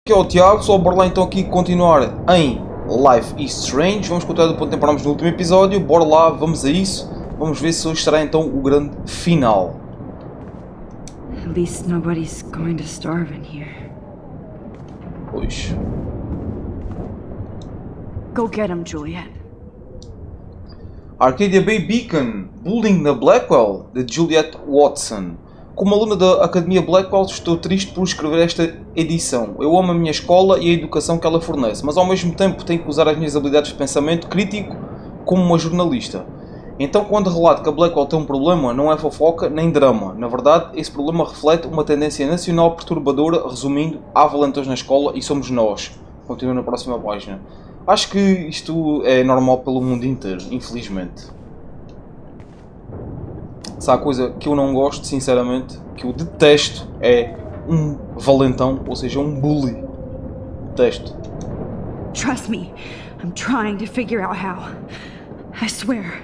Que é o Tiago, só bora lá então aqui continuar em Life is Strange. Vamos continuar do ponto em que parámos no último episódio. Bora lá, vamos a isso. Vamos ver se hoje será então o grande final. At least nobody's going to starve in here. Pois. Go get him, Juliet. Arcadia Bay Beacon, Bullying na Blackwell, de Juliet Watson. Como aluna da Academia Blackwell, estou triste por escrever esta edição. Eu amo a minha escola e a educação que ela fornece, mas ao mesmo tempo tenho que usar as minhas habilidades de pensamento crítico como uma jornalista. Então, quando relato que a Blackwell tem um problema, não é fofoca nem drama. Na verdade, esse problema reflete uma tendência nacional perturbadora, resumindo, há valentões na escola e somos nós. Continua na próxima página. Acho que isto é normal pelo mundo inteiro, infelizmente. Se há coisa que eu não gosto, sinceramente, que eu detesto, é um valentão, ou seja, um bully. Detesto. Trust me, I'm trying to figure out how. I swear.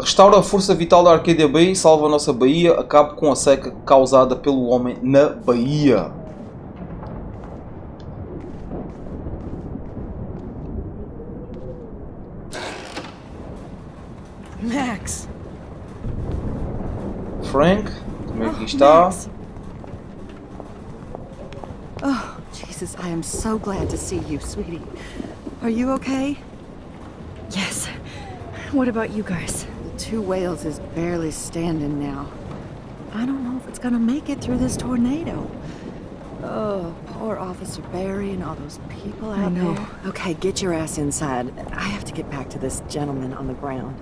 Restaura a força vital da Arcadia Bay, salva a nossa Bahia, acabe com a seca causada pelo homem na Bahia. Max! Frank, como é que está? Max. Oh, Jesus, I am so glad to see you, sweetie. Are you okay? Yes. What about you guys? The two whales is barely standing now. I don't know if it's gonna make it through this tornado. Oh, poor Officer Barry and all those people out know. there. Okay, get your ass inside. I have to get back to this gentleman on the ground.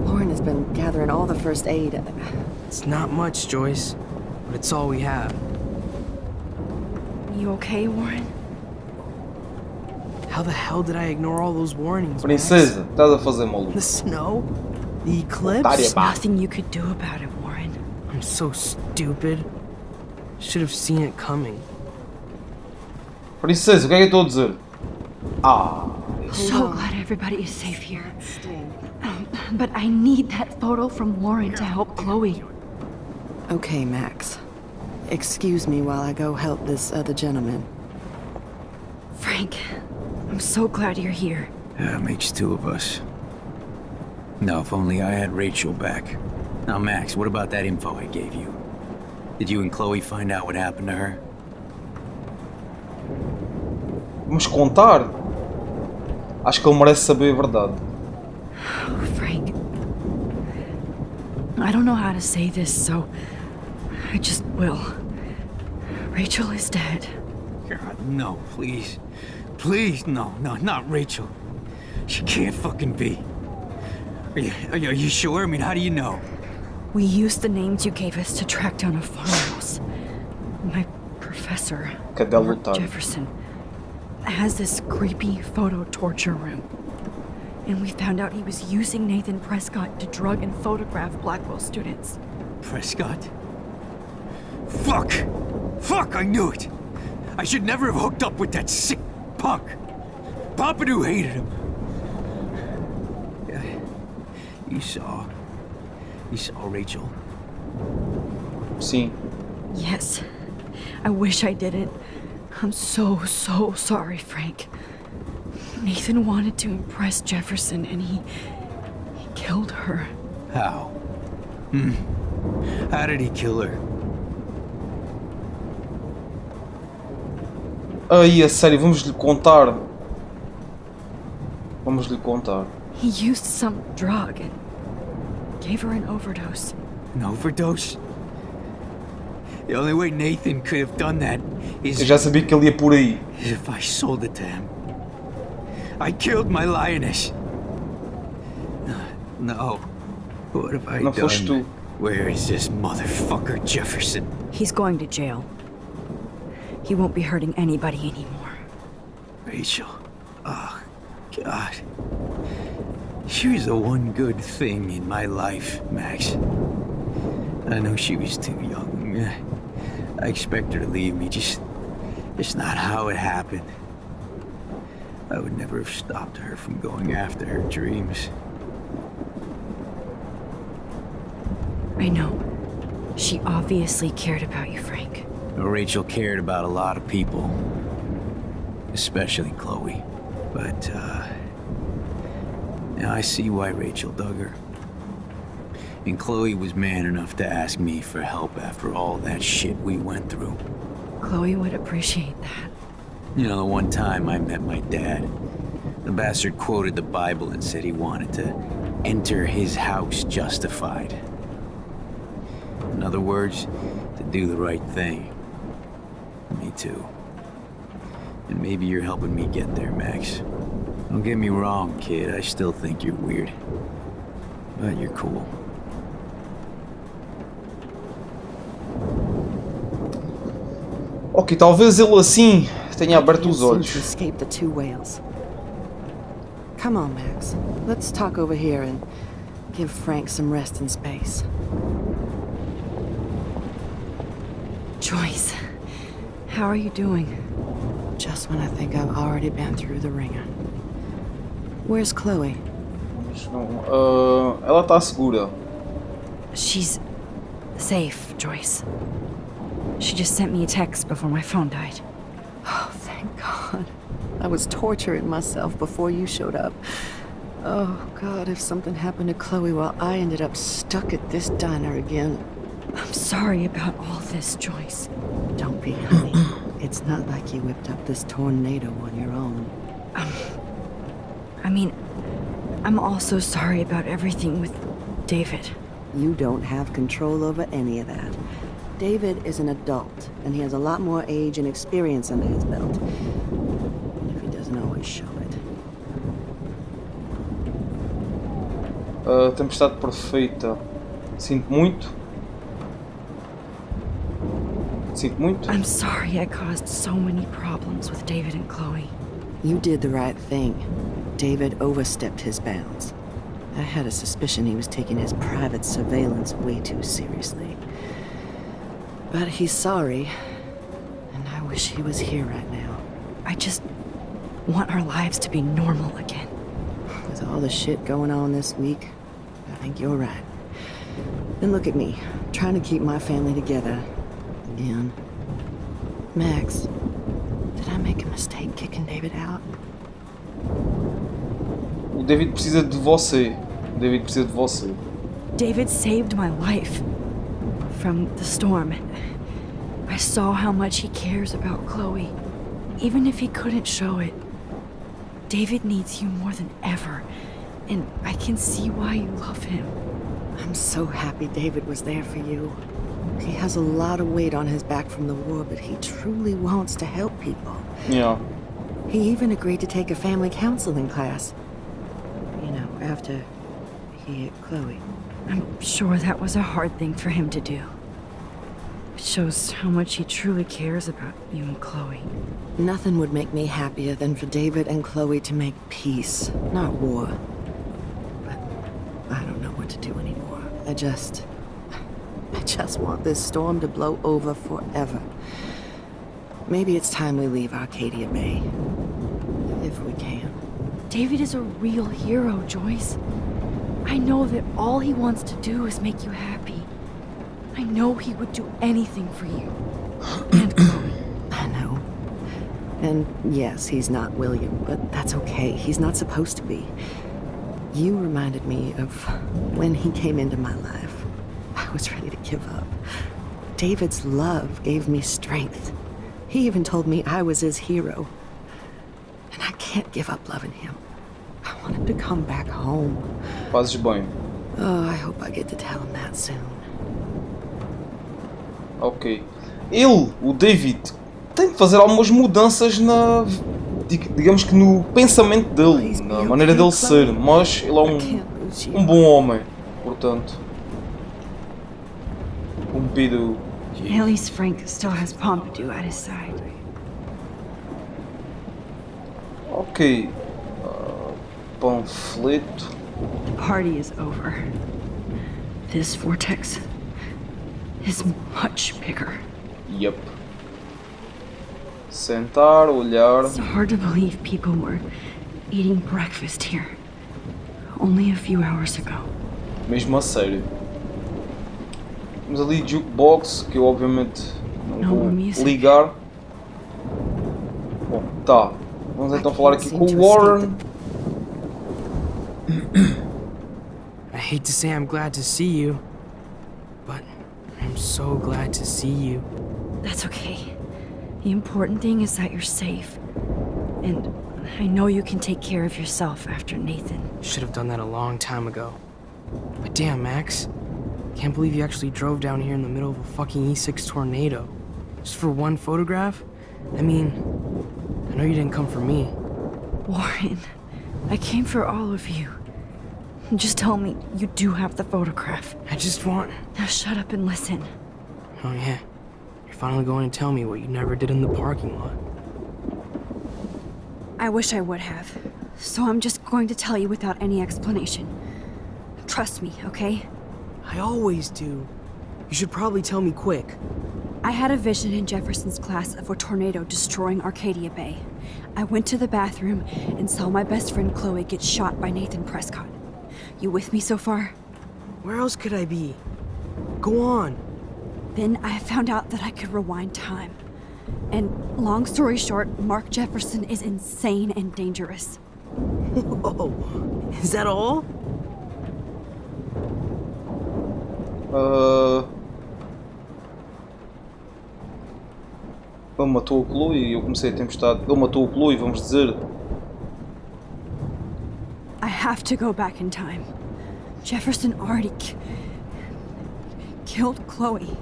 Lauren has been gathering all the first aid. It's not much, Joyce, but it's all we have. You okay, Warren? How the hell did I ignore all those warnings, Max? Princesa, estás a fazer maluco. The snow? The eclipse? Otária, pá. Nothing you could do about it, Warren. I'm so stupid. Should have seen it coming. Princesa, o que é que eu estou a dizer? Ah, So glad everybody is safe here. Sting. But I need that photo from Lauren to help Chloe. Okay, Max. Excuse me while I go help this other gentleman. Frank, I'm so glad you're here. Yeah, makes two of us. Now, if only I had Rachel back. Now, Max, what about that info I gave you? Did you and Chloe find out what happened to her? vamos contar. Acho que ele merece saber a verdade. Oh, Frank. I don't know how to say this, so I just will. Rachel is dead. God, no, please. Please, no, not Rachel. She can't fucking be. Are you sure? I mean, how do you know? We used the names you gave us to track down a farmhouse. My professor, Cadê Mark lutar? Jefferson, has this creepy photo torture room. And we found out he was using Nathan Prescott to drug and photograph Blackwell students. Prescott? Fuck, I knew it! I should never have hooked up with that sick punk! Pompidou hated him. Yeah, you saw Rachel. Sim. Yes. I wish I didn't. I'm so sorry, Frank. Nathan wanted to impress Jefferson and he killed her. How? How did he kill her? Aí, a sério, vamos-lhe contar. Vamos-lhe contar. He used some drug and gave her an overdose. An overdose? The only way Nathan could have done that is Eu já sabia que ele ia por aí. if I sold it to him. I killed my lioness. No. What have I Não done? foste tu. Where is this motherfucker Jefferson? He's going to jail. He won't be hurting anybody anymore. Rachel. Oh, God. She was the one good thing in my life, Max. I know she was too young. I expect her to leave me, just not how it happened. I would never have stopped her from going after her dreams. I know. She obviously cared about you, Frank. Rachel cared about a lot of people, especially Chloe. But, now I see why Rachel dug her. And Chloe was man enough to ask me for help after all that shit we went through. Chloe would appreciate that. You know, the one time I met my dad, the bastard quoted the Bible and said he wanted to enter his house justified. In other words, to do the right thing. Me too. And maybe you're helping me get there, Max. Don't get me wrong, kid, I still think you're weird. But you're cool. Ok, talvez ele assim tenha aberto os Can't seem olhos. to escape the two whales. Come on, Max. Let's talk over here and give Frank some rest and space. Joyce, how are you doing? Just when I think I've already been through the ringer. Where's Chloe? Ela está segura. She's safe, Joyce. She just sent me a text before my phone died. Oh, thank God. I was torturing myself before you showed up. Oh, God, if something happened to Chloe while I ended up stuck at this diner again. I'm sorry about all this, Joyce. Don't be, honey. It's not like you whipped up this tornado on your own. I mean, I'm also sorry about everything with David. You don't have control over any of that. David is an adult, and he has a lot more age and experience under his belt. Even if he doesn't always show it. Tempestade perfeita. Sinto muito. Sinto muito. I'm sorry I caused so many problems with David and Chloe. You did the right thing. David overstepped his bounds. I had a suspicion he was taking his private surveillance way too seriously. But he's sorry, and I wish he was here right now. I just want our lives to be normal again. With all the shit going on this week, I think you're right. Then look at me, trying to keep my family together. Again. Max, did I make a mistake kicking David out? O David precisa de você. O David precisa de você. David saved my life from the storm. I saw how much he cares about Chloe, even if he couldn't show it. David needs you more than ever, and I can see why you love him. I'm so happy David was there for you. He has a lot of weight on his back from the war, but he truly wants to help people. Yeah. He even agreed to take a family counseling class. You know, after he hit Chloe. I'm sure that was a hard thing for him to do. It shows how much he truly cares about you and Chloe. Nothing would make me happier than for David and Chloe to make peace, not war. But I don't know what to do anymore. I just want this storm to blow over forever. Maybe it's time we leave Arcadia Bay. If we can. David is a real hero, Joyce. I know that all he wants to do is make you happy. I know he would do anything for you. And Chloe. I know. And yes, he's not William, but that's okay. He's not supposed to be. You reminded me of when he came into my life. I was ready to give up. David's love gave me strength. He even told me I was his hero. And I can't give up loving him. I want him to come back home. Fazes bem. Oh, I hope I get to tell him that soon. Ok. Ele, o David, tem de fazer algumas mudanças na... digamos que no pensamento dele, na maneira dele ser, mas ele é um bom homem, portanto. Cumprido. At least Frank still has Pompidou at his side. Ok. Panfleto. The party is over. This vortex is much bigger. Yep. Sentar, olhar. It's hard to believe people were eating breakfast here only a few hours ago. Mesmo a sério. Temos ali jukebox, que eu obviamente Não No vou music. ligar. Bom, tá. Vamos então falar aqui com o Warren. I hate to say I'm glad to see you, but I'm so glad to see you. That's okay. The important thing is that you're safe. And I know you can take care of yourself after Nathan. Should have done that a long time ago. But damn, Max. Can't believe you actually drove down here in the middle of a fucking E6 tornado. Just for one photograph? I mean, I know you didn't come for me. Warren, I came for all of you. Just tell me you do have the photograph. I just want... Now shut up and listen. Oh yeah. You're finally going to tell me what you never did in the parking lot. I wish I would have. So I'm just going to tell you without any explanation. Trust me, okay? I always do. You should probably tell me quick. I had a vision in Jefferson's class of a tornado destroying Arcadia Bay. I went to the bathroom and saw my best friend Chloe get shot by Nathan Prescott. You with me so far? Where else could I be? Go on. Then I found out that I could rewind time. And long story short, Mark Jefferson is insane and dangerous. Whoa. Is that all? Ele matou o Chloe e eu comecei a tempestade. Ele matou o Chloe, vamos dizer. I have to go back in time. Jefferson already killed Chloe.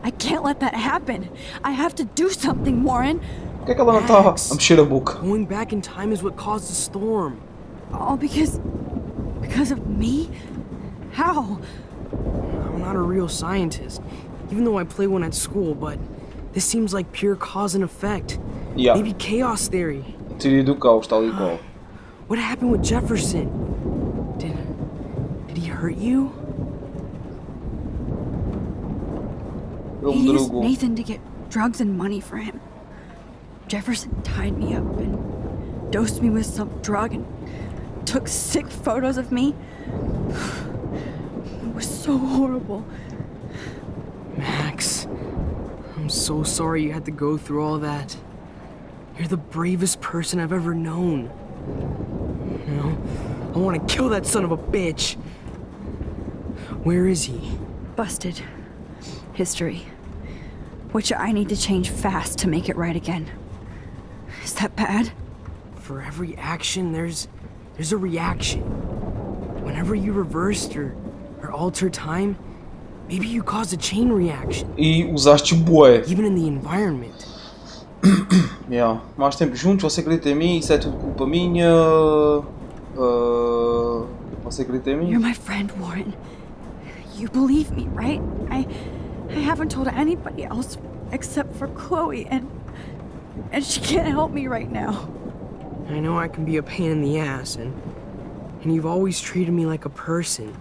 I can't let that happen. I have to do something, Warren. Por que é que ela não está a mexer a boca? Going back in time is what caused the storm. All because of me? How? I'm not a real scientist, even though I play one at school, but this seems like pure cause and effect. Yeah. Maybe chaos theory. Teoria do caos, tal e qual. What happened with Jefferson? Did he hurt you? Ele He me used drogou. Nathan to get drugs and money for him. Jefferson tied me up and dosed me with some drug and took sick photos of me. It was so horrible. Max, I'm so sorry you had to go through all that. You're the bravest person I've ever known. You know, I want to kill that son of a bitch. Where is he? Busted. History. Which I need to change fast to make it right again. Is that bad? For every action, there's a reaction. Whenever you reversed or altered time, maybe you caused a chain reaction. E usaste bué. Even in the environment. Yeah. Mais tempo juntos, você acredita em mim, isso é tudo culpa minha. Você acredita em mim? You're my friend, Warren. You believe me, right? I haven't told anybody else except for Chloe, and she can't help me right now. I know I can be a pain in the ass, and you've always treated me like a person,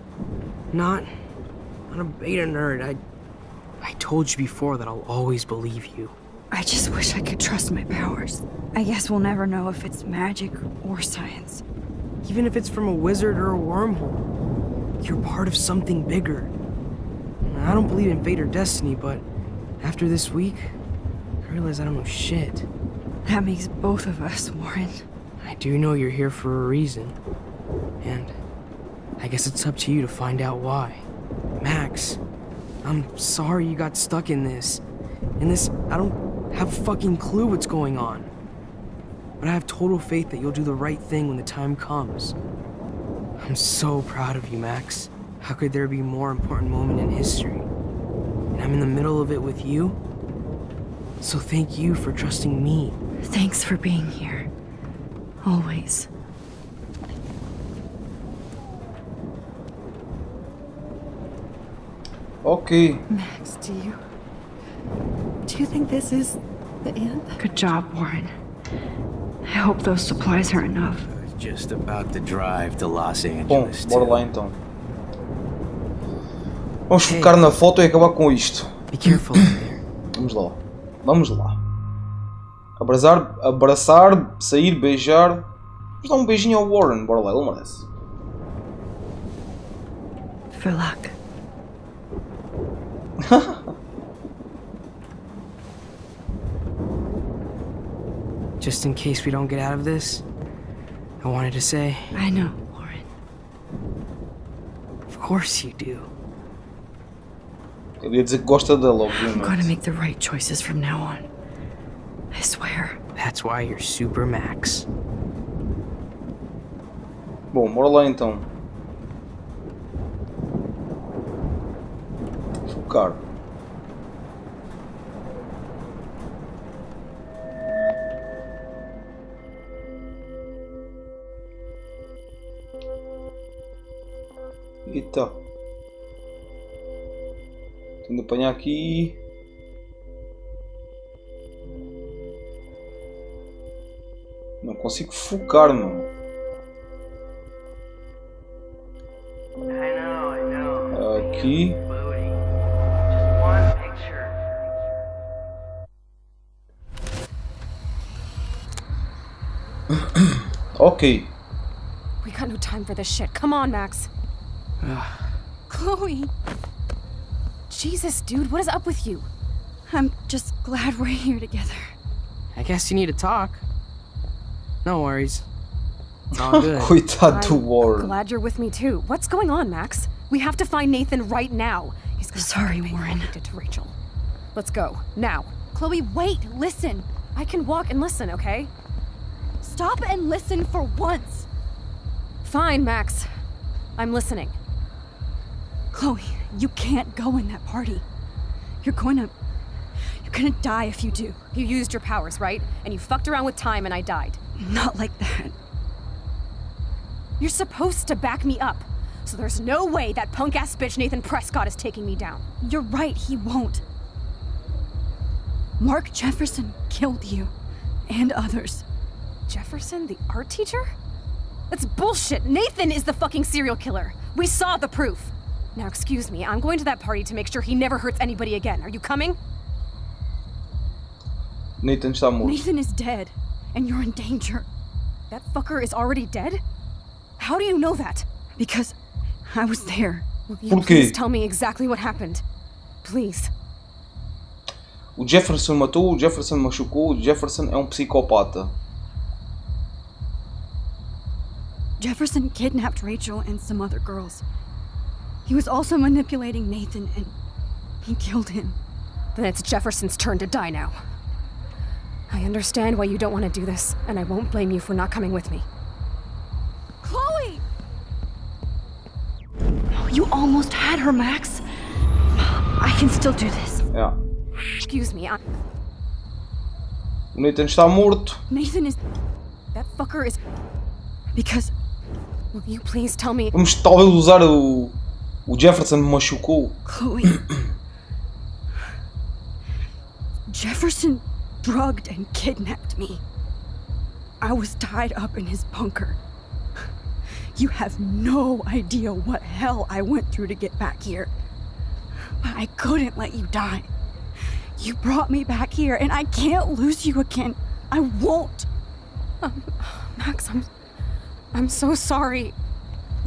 not a beta nerd. I told you before that I'll always believe you. I just wish I could trust my powers. I guess we'll never know if it's magic or science. Even if it's from a wizard or a wormhole, you're part of something bigger. I don't believe in fate or destiny, but after this week, I realize I don't know shit. That makes both of us, Warren. I do know you're here for a reason, and I guess it's up to you to find out why. Max, I'm sorry you got stuck in this. I don't have a fucking clue what's going on. But I have total faith that you'll do the right thing when the time comes. I'm so proud of you, Max. How could there be a more important moment in history? And I'm in the middle of it with you. So thank you for trusting me. Thanks for being here. Always. Ok. Max, do you think this is the end? Good job, Warren. I hope those supplies are enough. I was just about to drive to Los Bom, Angeles. bora lá então. Vamos focar na foto e acabar com isto. Be careful out there. Vamos lá. Vamos lá. Abraçar, sair, beijar. Vamos dar um beijinho ao Warren. Bora lá, ele merece. For luck. just in case we don't get out of this, I wanted to say, I know, Warren. of course you do. Ele ia dizer que gosta dela, I'm gonna obviamente. make the right choices from now on. I swear. That's why you're Super Max. Bom, bora lá então. Focar. Eita. Tenho de apanhar aqui. Não consigo focar, meu. Aqui. Ok. We got no time for this shit. Come on, Max. Chloe. Jesus, dude, what is up with you? I'm just glad we're here together. I guess you need to talk. No worries. It's all good. Coitado do I'm Warren. glad you're with me too. What's going on, Max? We have to find Nathan right now. He's gonna Sorry, fucking pay for Warren. what he did to Rachel. Let's go now. Chloe, wait, listen. I can walk and listen, okay? Stop and listen for once. Fine, Max. I'm listening. Chloe, you can't go in that party. You're gonna die if you do. You used your powers, right? And you fucked around with time and I died. Not like that. You're supposed to back me up. So there's no way that punk-ass bitch Nathan Prescott is taking me down. You're right, he won't. Mark Jefferson killed you. And others. Jefferson, the art teacher? That's bullshit. Nathan is the fucking serial killer. We saw the proof. Now, excuse me, I'm going to that party to make sure he never hurts anybody again. Are you coming? Nathan está morto. Nathan is dead. And you're in danger. That fucker is already dead? How do you know that? Because I was there. Will you Por quê? please tell me exactly what happened? Please. O Jefferson matou, o Jefferson machucou, o Jefferson é um psicopata. Jefferson kidnapped Rachel and some other girls. He was also manipulating Nathan and he killed him. Then it's Jefferson's turn to die now. I understand why you don't want to do this, and I won't blame you for not coming with me. Chloe! You almost had her, Max. I can still do this. É. Excuse me, O Nathan está morto. Nathan is... that fucker is... Because Will you please tell me... Vamos talvez usar o Jefferson me machucou. Chloe... Jefferson drugged and kidnapped me. I was tied up in his bunker. You have no idea what hell I went through to get back here. But I couldn't let you die. You brought me back here and I can't lose you again. I won't. Max, I'm so sorry.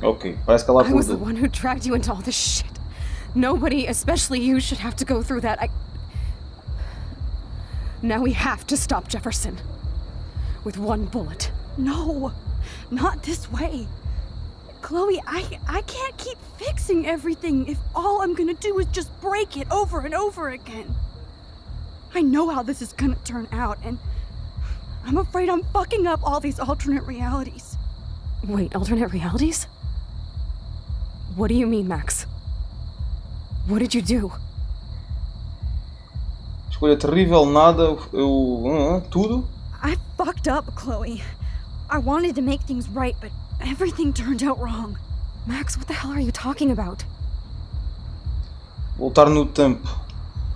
Ok, parece que ela I was the acordou. one who dragged you into all this shit. Nobody, especially you, should have to go through that. Now we have to stop Jefferson. With one bullet. No, not this way. Chloe, I can't keep fixing everything if all I'm gonna do is just break it over and over again. I know how this is gonna turn out, and I'm afraid I'm fucking up all these alternate realities. Wait, alternate realities? What do you mean, Max? What did you do? Escolha terrível, nada, tudo. I fucked up, Chloe. I wanted to make things right, but everything turned out wrong. Max, what the hell are you talking about? Voltar no tempo.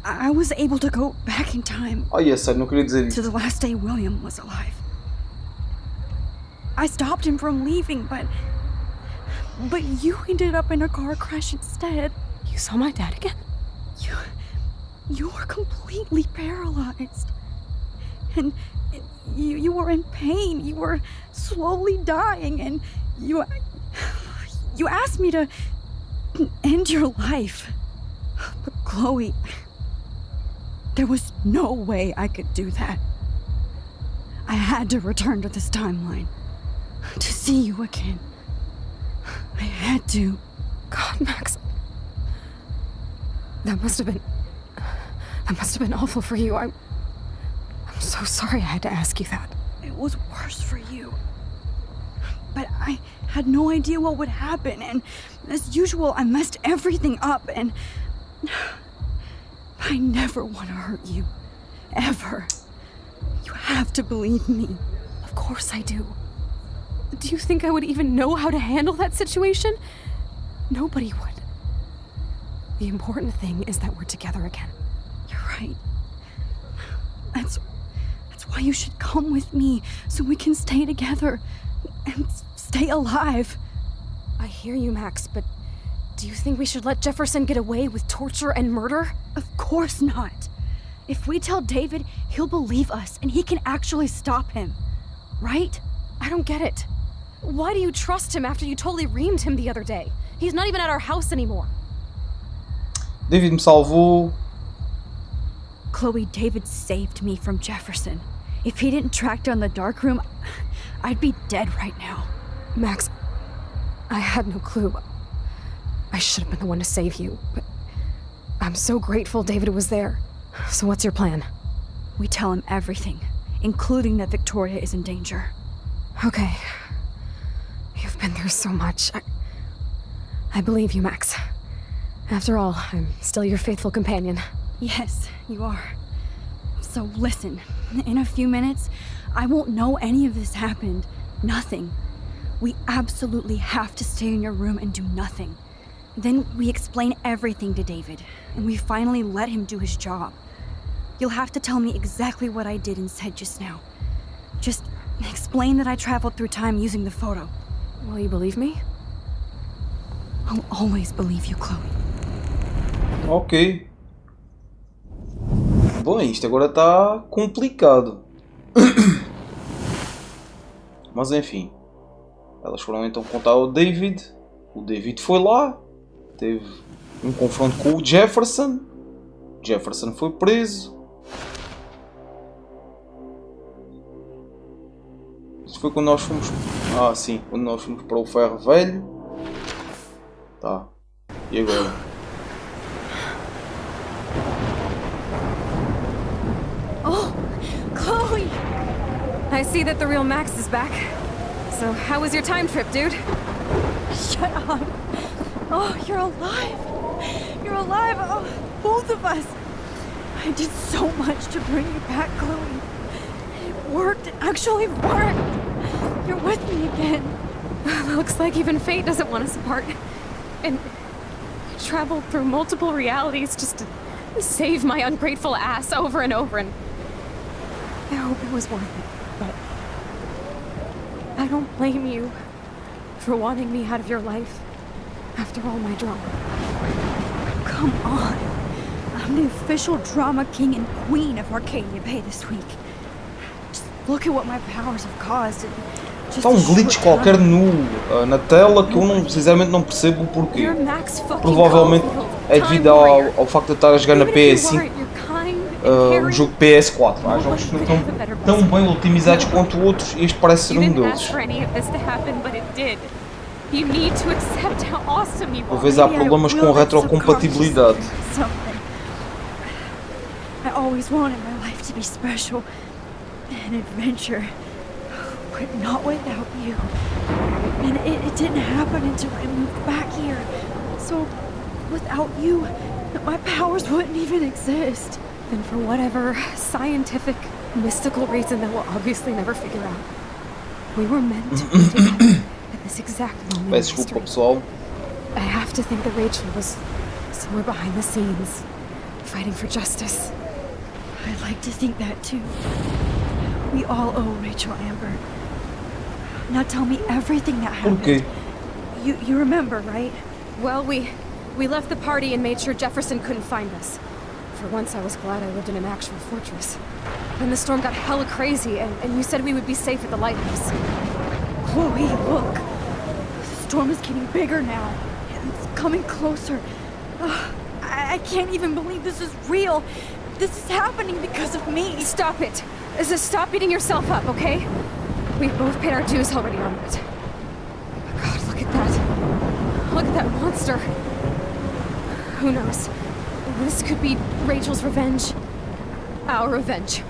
I was able to go back in time Ai, é sério, não queria dizer to isso. the last day William was alive. I stopped him from leaving, but you ended up in a car crash instead. You saw my dad again? You were completely paralyzed. And you were in pain. You were slowly dying, and you asked me to end your life. But Chloe, there was no way I could do that. I had to return to this timeline. To see you again. I had to. God, Max. That must have been awful for you. I'm so sorry I had to ask you that. It was worse for you. But I had no idea what would happen, and as usual, I messed everything up, and I never want to hurt you. Ever. You have to believe me. Of course I do. Do you think I would even know how to handle that situation? Nobody would. The important thing is that we're together again. You're right. That's why you should come with me, so we can stay together and stay alive. I hear you, Max, but do you think we should let Jefferson get away with torture and murder? Of course not. If we tell David, he'll believe us and he can actually stop him. Right? I don't get it. Why do you trust him after you totally reamed him the other day? He's not even at our house anymore. David me salvou. Chloe, David saved me from Jefferson. If he didn't track down the dark room, I'd be dead right now. Max, I had no clue. I should have been the one to save you, but I'm so grateful David was there. So what's your plan? We tell him everything, including that Victoria is in danger. Okay. You've been through so much. I believe you, Max. After all, I'm still your faithful companion. Yes, you are. So listen, in a few minutes, I won't know any of this happened. Nothing. We absolutely have to stay in your room and do nothing. Then we explain everything to David, and we finally let him do his job. You'll have to tell me exactly what I did and said just now. Just explain that I traveled through time using the photo. Will you believe me? I'll always believe you, Chloe. Ok. Bom, isto agora está complicado. Mas enfim. Elas foram então contar ao David. O David foi lá. Teve um confronto com o Jefferson. O Jefferson foi preso. Isso foi quando nós fomos... Ah, sim. Quando nós fomos para o Ferro Velho. Tá. E agora? Oh, Chloe! I see that the real Max is back. So, how was your time trip, dude? Shut up. Oh, you're alive. You're alive. Oh, both of us. I did so much to bring you back, Chloe. It worked. It actually worked. You're with me again. Looks like even fate doesn't want us apart. And I traveled through multiple realities just to save my ungrateful ass over and over, and I hope it was worth it, but I don't blame you for wanting me out of your life after all my drama. Come on. I'm the official drama king and queen of Arcadia Bay this week. Just look at what my powers have caused. Está glitch qualquer na tela que eu sinceramente não percebo o porquê. Provavelmente é devido ao facto de eu estar a jogar na PS5 um jogo PS4. Há jogos que não estão tão bem otimizados quanto outros e este parece ser um deles. Talvez há problemas com retrocompatibilidade. I always wanted my life to be special, an adventure, but not without you. And it didn't happen until I moved back here. So, without you, my powers wouldn't even exist. And for whatever scientific, mystical reason that we'll obviously never figure out, we were meant to be together at this exact moment in Peço desculpa, pessoal. I have to think that Rachel was somewhere behind the scenes, fighting for justice. I'd like to think that too. We all owe Rachel Amber. Now tell me everything that happened. Okay. You remember, right? Well, we left the party and made sure Jefferson couldn't find us. For once, I was glad I lived in an actual fortress. Then the storm got hella crazy, and you said we would be safe at the lighthouse. Chloe, look. The storm is getting bigger now. It's coming closer. I can't even believe this is real. This is happening because of me. Stop it. Stop beating yourself up, okay? We've both paid our dues already on it. God, look at that. Look at that monster. Who knows? This could be Rachel's revenge. Our revenge.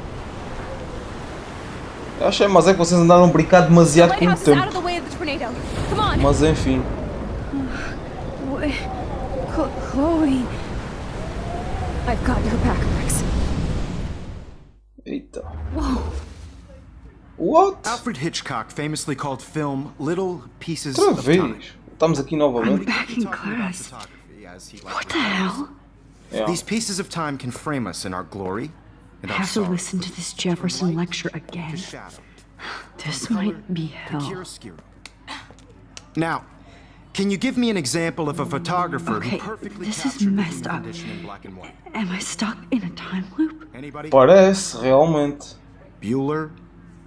Eu achei, mas é que vocês andaram a brincar demasiado com o Lighthouse is out of tempo. the way of the tornado. Come on. Mas enfim. Chloe. I've got your back, Max. Eita. Whoa. What? Alfred Hitchcock famously called film little pieces Outra of time. vez. Estamos aqui novamente. Back in class. What the hell? Yeah. These pieces of time can frame us in our glory and I our have to sorrow. listen to this Jefferson lecture To again. shadow, This color might be to hell. chiaroscuro. Now, can you give me an example of a photographer Okay, who perfectly this is captured the messed human up. condition in black and white? Am I stuck in a time loop? Anybody? Parece, realmente. Bueller?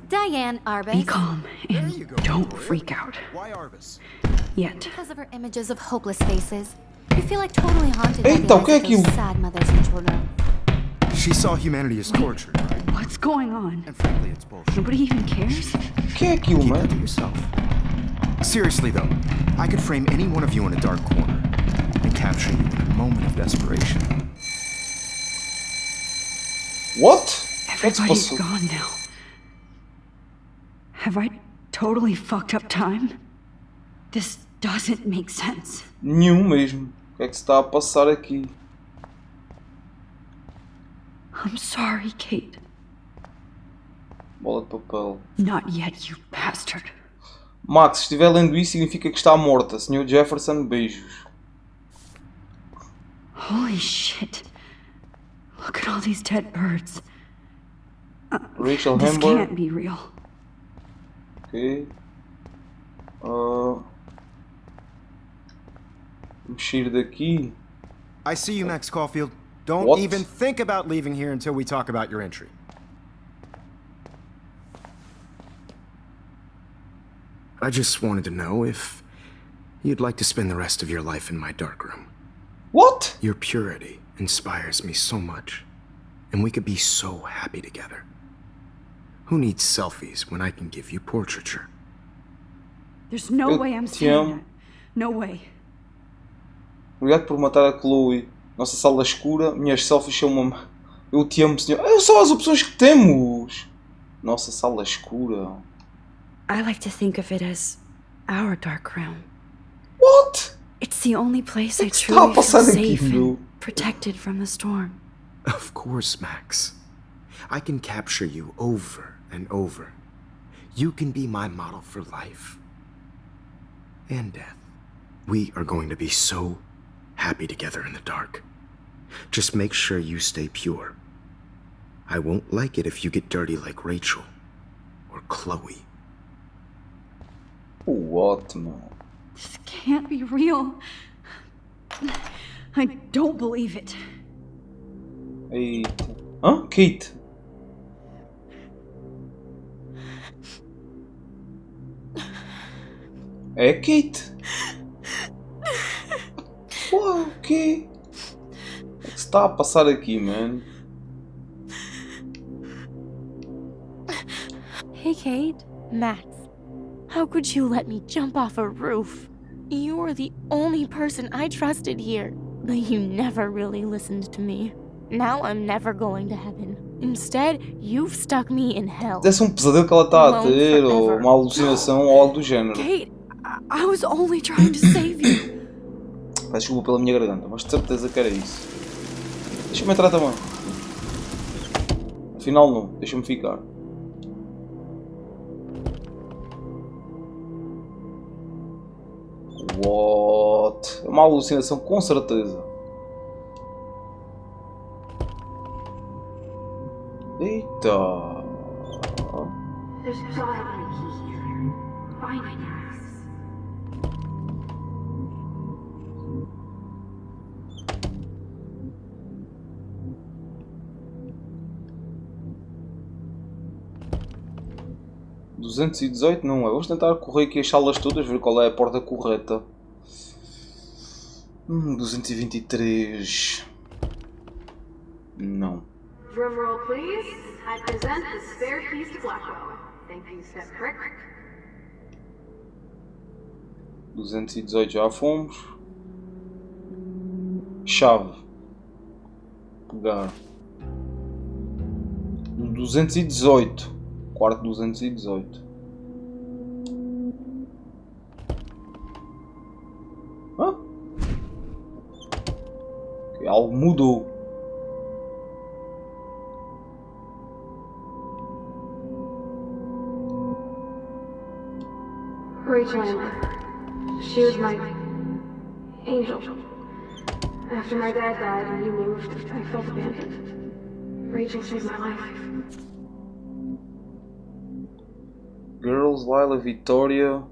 Diane Be Arbus. calm you and go, don't Gloria. freak out. Why Arbus? Yet. Because of her images of hopeless faces, you feel like totally haunted by Eita, the o que é eyes of those aquilo? sad mothers and children. She saw humanity as tortured, right? What's going on? And frankly, it's bullshit. Nobody even cares? O que é aquilo, Keep that to mano? yourself. Seriously though, I could frame any one of you in a dark corner and capture you in a moment of desperation. What? O que é que se Everybody's passou? gone now. Have I totally fucked up time? This doesn't make sense. Nenhum mesmo. O que é que se está a passar aqui? I'm sorry, Kate. Bola de papel. Not yet, you bastard. Max, se estiver lendo isso significa que está morta. Sr. Jefferson, beijos. Holy shit. Look at all these dead birds. Rachel This Hamber. can't be real. Ok. Mexer daqui. I see you, Max Caulfield. Don't What? even think about leaving here until we talk about your entry. I just wanted to know if you'd like to spend the rest of your life in my darkroom. What? Your purity inspires me so much, and we could be so happy together. Who needs selfies when I can give you portraiture? There's no Eu way I'm te saying amo. that. No way. Obrigado por matar a Chloe. Nossa sala escura. Minhas selfies são uma... Eu te amo, senhor. São as opções que temos. Nossa sala escura. I like to think of it as our dark room. What? It's the only place I que está a truly feel passar aqui, safe meu? and protected from the storm. Of course, Max. I can capture you over and over. You can be my model for life and death. We are going to be so happy together in the dark. Just make sure you stay pure. I won't like it if you get dirty like Rachel or Chloe. What, man? This can't be real. I don't believe it. Eita. Hã? Kate? É Kate? Uau, o quê? O que se está a passar aqui, man? Hey, Kate. Max. How could you let me jump off a roof? You were the only person I trusted here, but you never really listened to me. Now I'm never going to heaven. Instead, you've stuck me in hell. Deve ser pesadelo que ela está a ter, ou uma alucinação, ou algo do género. Kate, I was only trying to save you. Peço desculpa pela minha garganta, mas de certeza que era isso. Deixa-me entrar também. Afinal não, deixa-me ficar. What? É uma alucinação com certeza. Eita. There's gotta be a key here. Find it, Max. $218 não é. Vamos tentar correr aqui as salas todas, ver qual é a porta correta. 223. Não. Drum roll, please. I present the spare keys to Blackwell. Thank you, Step Crick. 218 já fomos. Chave. Pegar. 218. Quarto 218. Hã? Okay, algo mudou. Rachel Amber. She was my angel. After my dad died and you moved, I felt abandoned. Rachel saved my life. Girls, Lila, Victoria,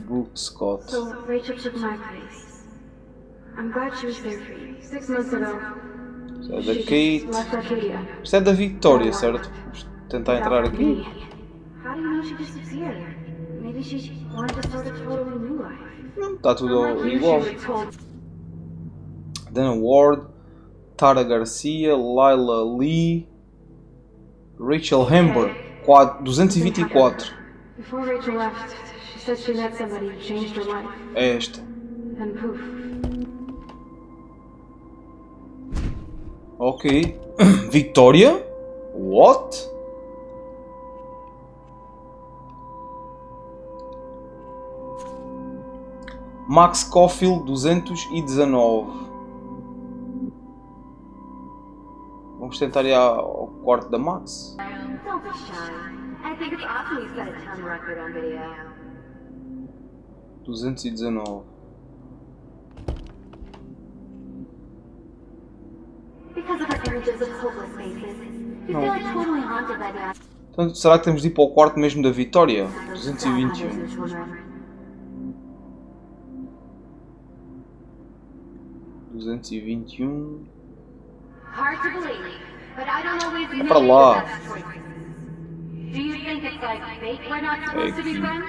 Brooke, Scott. So Rachel took my place. I'm glad she was there for you. 6 months ago, Isto é da she Kate. just left Arcadia. Isto é da Victoria, certo? Vamos tentar entrar Without aqui. me. How do you know she disappeared? Maybe she wanted to start a totally new life. Está tudo Unlike you, igual. she was told. Dana Ward, Tara Garcia, Lila Lee, Rachel Hamber, 224. Before Rachel left, she said she met somebody who changed her life. É esta. And poof. Ok. Victoria? What? Max Caulfield 219. Vamos tentar ir ao quarto da Max. Don't be shy. I think it's awesome you set a ton record on video. 219. Because of her images of hopeless faces, you feel like totally haunted by the Então, será que temos de ir para o quarto mesmo da Vitória? 221. 221. Hard to believe, but I don't always É para lá. Do you think it's like fate we're not supposed to be friends?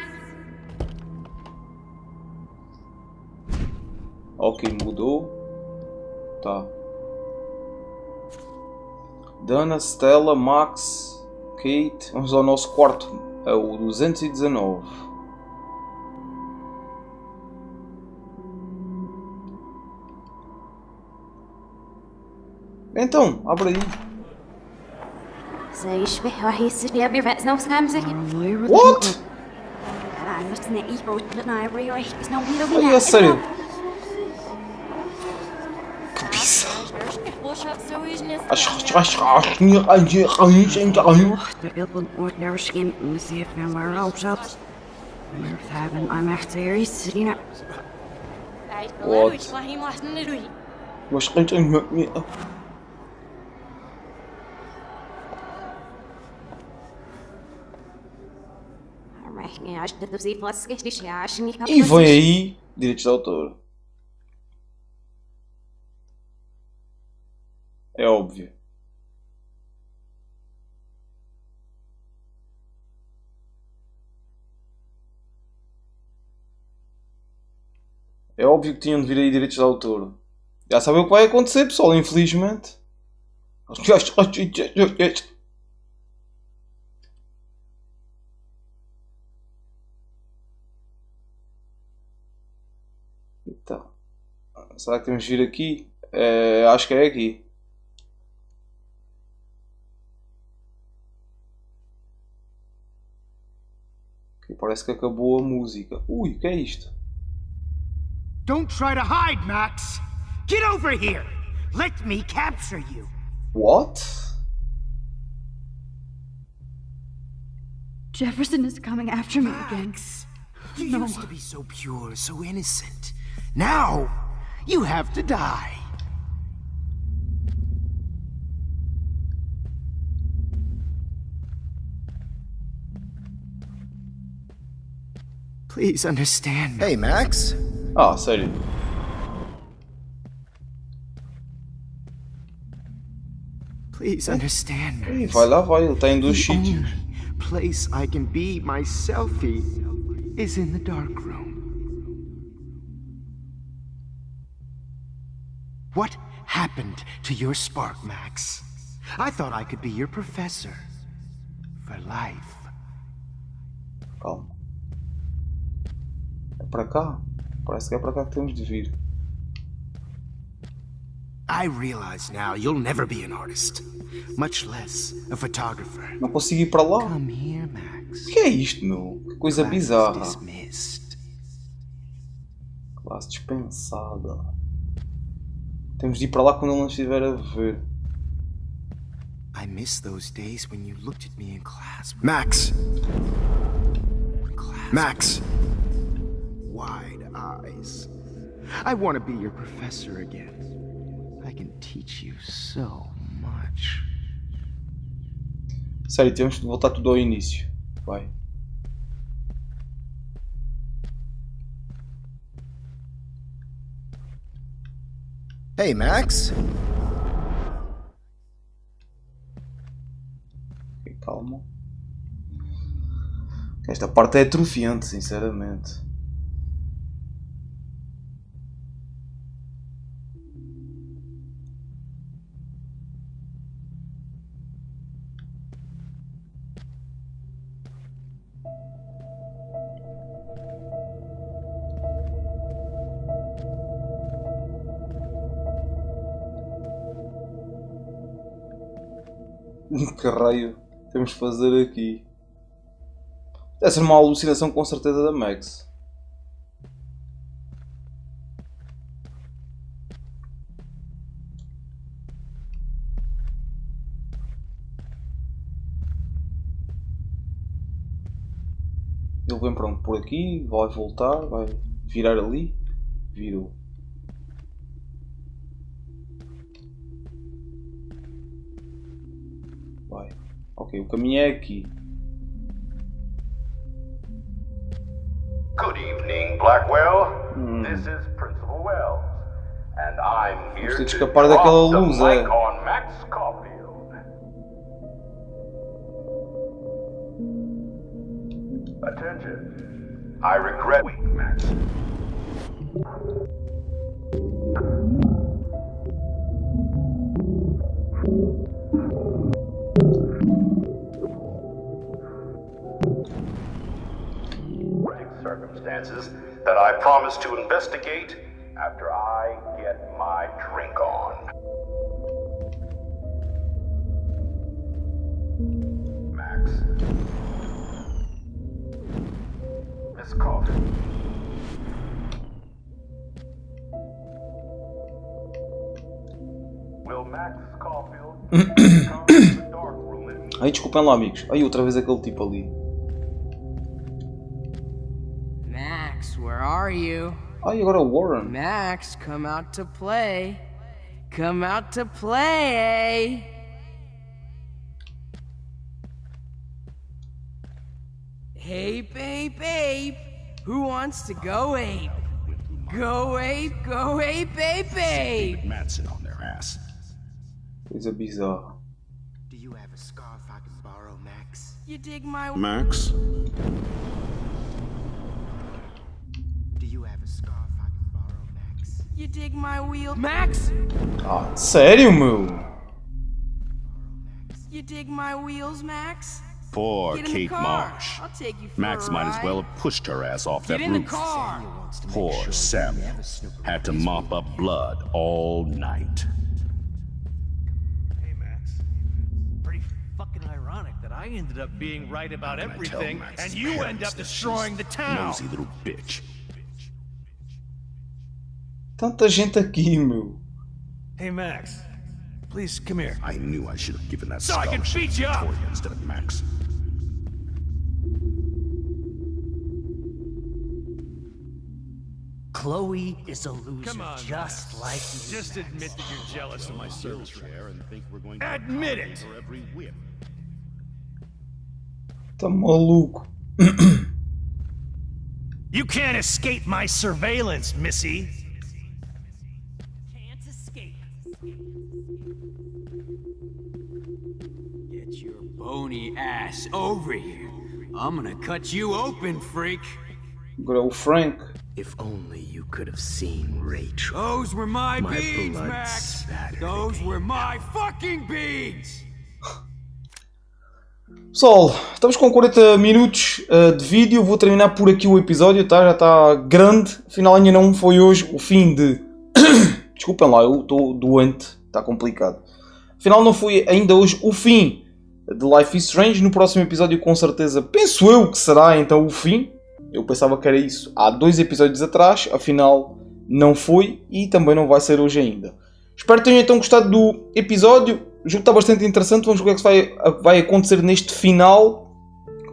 Ok, mudou. Tá. Dana, Stella, Max, Kate. Vamos ao nosso quarto. É o 219. Então, abre aí. What? Ai, é sério. Que bizarro. E vem aí direitos de autor. É óbvio. É óbvio que tinham de vir aí direitos de autor. Já sabem o que vai acontecer, pessoal, infelizmente. Então, será que temos de vir aqui? Acho que é aqui. Aqui parece que acabou a música. Ui, o que é isto? Don't try to hide, Max! Get over here! Let me capture you! What? Jefferson is coming after me again. You used to be so pure, so innocent. Now, you have to die. Please understand. Hey, Max. Ah, sério. Please understand me. Ih, vai lá, vai. Ele está em dois The sítios. only place I can be myself is in the dark room. What happened to your spark, Max? I thought I could be your professor. For life. Calma. É para cá? Parece que é para cá que temos de vir. I realize now you'll never be an artist. Much less a photographer. Não consigo ir para lá. Come here, Max. O que é isto, meu? Que coisa bizarra. Dismissed. Classe dispensada. Temos de ir para lá quando ele não estiver a ver. I miss those days when you looked at me in class. Max! Max! Wide eyes. I want to be your professor again. I can teach you so much. Sério, temos de voltar tudo ao início. Vai. Hey, Max! Ok, calma. Esta parte é atrofiante, sinceramente. Que raio temos de fazer aqui? Deve ser uma alucinação com certeza da Max. Ele vem para por aqui, vai voltar, vai virar ali, virou. Vai. Ok, o caminho é aqui. Good evening, Blackwell. This is Principal Wells, and I'm here to escapar daquela drop luz, the mic on Max Caulfield. Attention. I regret Max. Circumstances that I promise to investigate after I get my drink on. Max. Miss Caulfield. Will Max Caulfield come to the dark room and meet? Ai, desculpem lá, amigos. Ai, outra vez aquele tipo ali. Max, where are you? Ai, agora o Warren. Max, come out to play. Come out to play. Ape, ape, ape. Who wants to go ape? Go ape, ape, ape. Madsen on their ass. Coisa bizarra. Do you have a scarf I can borrow, Max? You dig my... Max? Do you have a scarf I can borrow, Max? You dig my wheel... Max! Ah, sério, meu? You dig my wheels, Max? Poor Get in the Kate car. Marsh. I'll take you for Max a might as ride. well have pushed her ass off Get that in the roof. car. Poor Samuel. Had to mop up blood all night. Hey, Max. Pretty fucking ironic that I ended up being right about Can I tell everything, Max's and you end parents up that destroying the she's town. Nosy little bitch. Tanta gente aqui, meu. Hey, Max. Please, come here. I knew I should have given that So I can scholarship beat to you up. Victoria instead of Max. Chloe is a loser, Come on, just Max. like you. Just admit that you're jealous of my service record. And think we're going to Admit it! her every whim. Tá maluco. You can't escape my surveillance, Missy. Can't escape. Get your bony ass over here. I'm gonna cut you open, freak. Agora é o Frank. If only you could have seen Rachel. Those were my beads, blood Max. spattered Those were my fucking beads. Pessoal, estamos com 40 minutos de vídeo. Vou terminar por aqui o episódio, tá? Já está grande. Afinal, ainda não foi hoje o fim de... Desculpem lá, eu estou doente. Está complicado. Afinal, não foi ainda hoje o fim de Life is Strange. No próximo episódio, com certeza, penso eu que será então o fim. Eu pensava que era isso há 2 episódios atrás. Afinal, não foi e também não vai ser hoje ainda. Espero que tenham então gostado do episódio. O jogo está bastante interessante. Vamos ver o que é que vai acontecer neste final.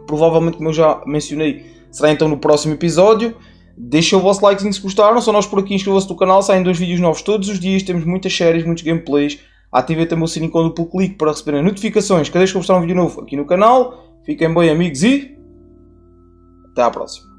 Provavelmente, como eu já mencionei, será então no próximo episódio. Deixem o vosso like se gostaram. Só nós por aqui. Inscrevam-se no canal. Saem 2 vídeos novos todos os dias. Temos muitas séries, muitos gameplays. Ativem também o sininho com duplo clique para receberem notificações cada vez que eu postar um vídeo novo aqui no canal. Fiquem bem, amigos, e até à próxima.